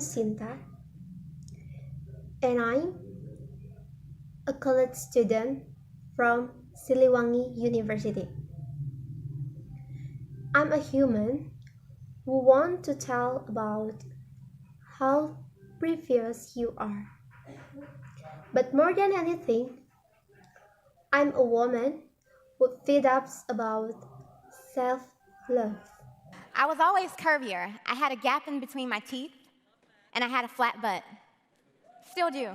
name's Shinta, and I'm a college student from Siliwangi University. I'm a human who wants to tell about how precious you are. But more than anything, I'm a woman who fed up about self-love. I was always curvier. I had a gap in between my teeth, and I had a flat butt. Still do.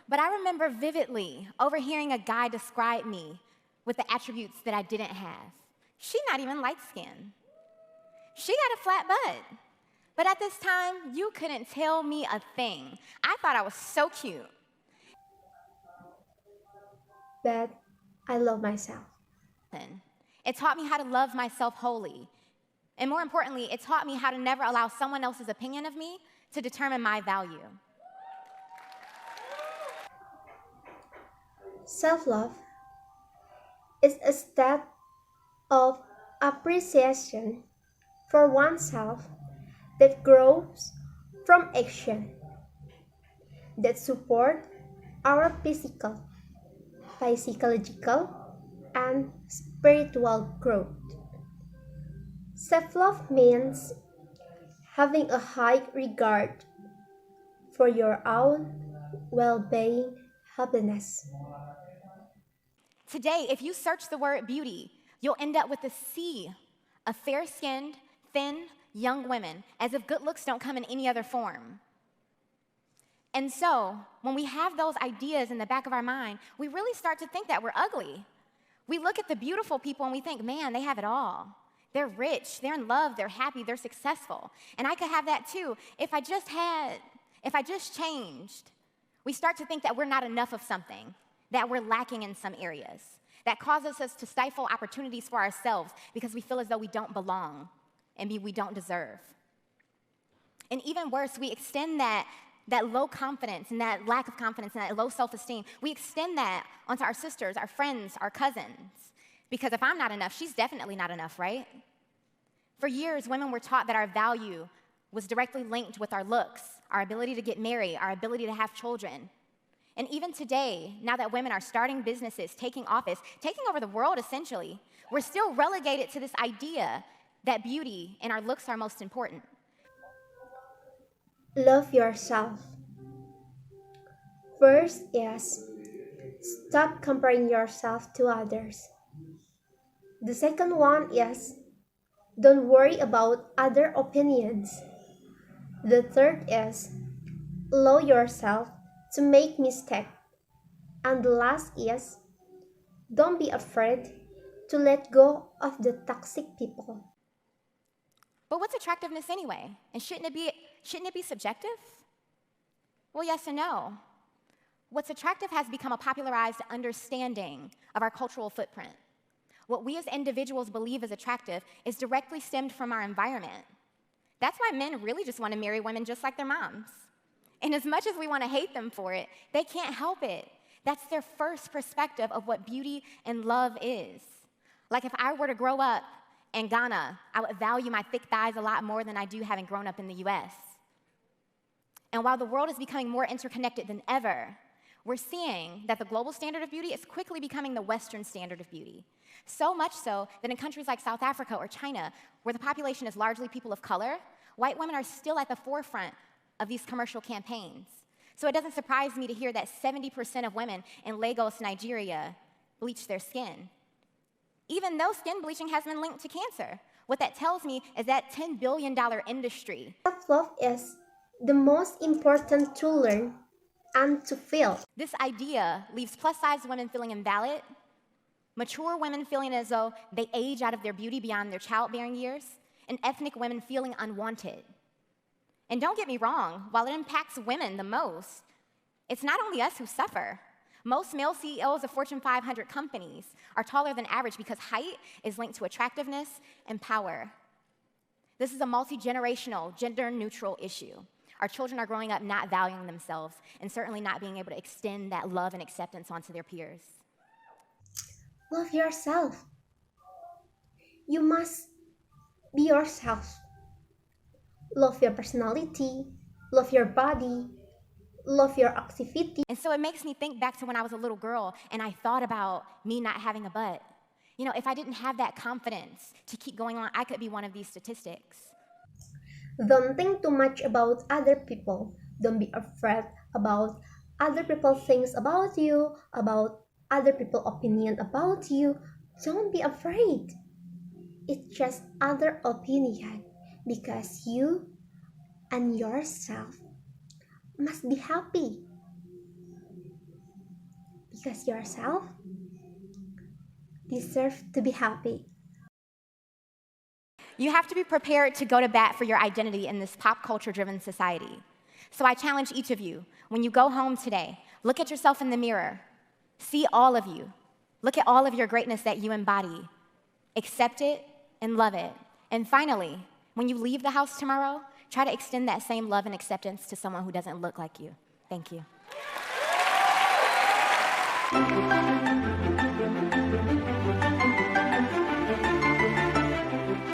But I remember vividly overhearing a guy describe me with the attributes that I didn't have. She's not even light-skinned. She got a flat butt. But at this time, you couldn't tell me a thing. I thought I was so cute. But I love myself. It taught me how to love myself wholly. And more importantly, it taught me how to never allow someone else's opinion of me to determine my value. Self-love is a state of appreciation for oneself that grows from action that support our physical, psychological, and spiritual growth. Self-love means having a high regard for your own well-being, happiness. Today, if you search the word beauty, you'll end up with a sea of fair-skinned, thin, young women, as if good looks don't come in any other form. And so, when we have those ideas in the back of our mind, we really start to think that we're ugly. We look at the beautiful people and we think, man, they have it all. They're rich, they're in love, they're happy, they're successful. And I could have that too if I just changed. We start to think that we're not enough of something, that we're lacking in some areas. That causes us to stifle opportunities for ourselves because we feel as though we don't belong and we don't deserve. And even worse, we extend that low confidence and that lack of confidence and that low self-esteem, we extend that onto our sisters, our friends, our cousins. Because if I'm not enough, she's definitely not enough, right? For years, women were taught that our value was directly linked with our looks, our ability to get married, our ability to have children. And even today, now that women are starting businesses, taking office, taking over the world essentially, we're still relegated to this idea that beauty and our looks are most important. Love yourself. First is stop comparing yourself to others. The second one is don't worry about other opinions. The third is allow yourself to make mistakes. And the last is don't be afraid to let go of the toxic people. But what's attractiveness anyway? And shouldn't it be subjective? Well, yes and no. What's attractive has become a popularized understanding of our cultural footprint. What we as individuals believe is attractive is directly stemmed from our environment. That's why men really just want to marry women just like their moms. And as much as we want to hate them for it, they can't help it. That's their first perspective of what beauty and love is. Like if I were to grow up in Ghana, I would value my thick thighs a lot more than I do having grown up in the US. And while the world is becoming more interconnected than ever, we're seeing that the global standard of beauty is quickly becoming the Western standard of beauty. So much so that in countries like South Africa or China, where the population is largely people of color, white women are still at the forefront of these commercial campaigns. So it doesn't surprise me to hear that 70% of women in Lagos, Nigeria, bleach their skin. Even though skin bleaching has been linked to cancer. What that tells me is that $10 billion industry. Self-love is the most important to learn and to feel. This idea leaves plus-size women feeling invalid, mature women feeling as though they age out of their beauty beyond their childbearing years, and ethnic women feeling unwanted. And don't get me wrong, while it impacts women the most, it's not only us who suffer. Most male CEOs of Fortune 500 companies are taller than average because height is linked to attractiveness and power. This is a multi-generational, gender-neutral issue. Our children are growing up not valuing themselves and certainly not being able to extend that love and acceptance onto their peers. Love yourself. You must be yourself. love your personality, love your body, love your activity. And so it makes me think back to when I was a little girl and I thought about me not having a butt. You know, if I didn't have that confidence to keep going on, I could be one of these statistics. Don't think too much about other people. Don't be afraid about other people things about you, about other people opinion about you. Don't be afraid. It's just other opinion because you and yourself must be happy. Because yourself deserve to be happy. You have to be prepared to go to bat for your identity in this pop culture-driven society. So I challenge each of you, when you go home today, look at yourself in the mirror. See all of you. Look at all of your greatness that you embody. Accept it and love it. And finally, when you leave the house tomorrow, try to extend that same love and acceptance to someone who doesn't look like you. Thank you.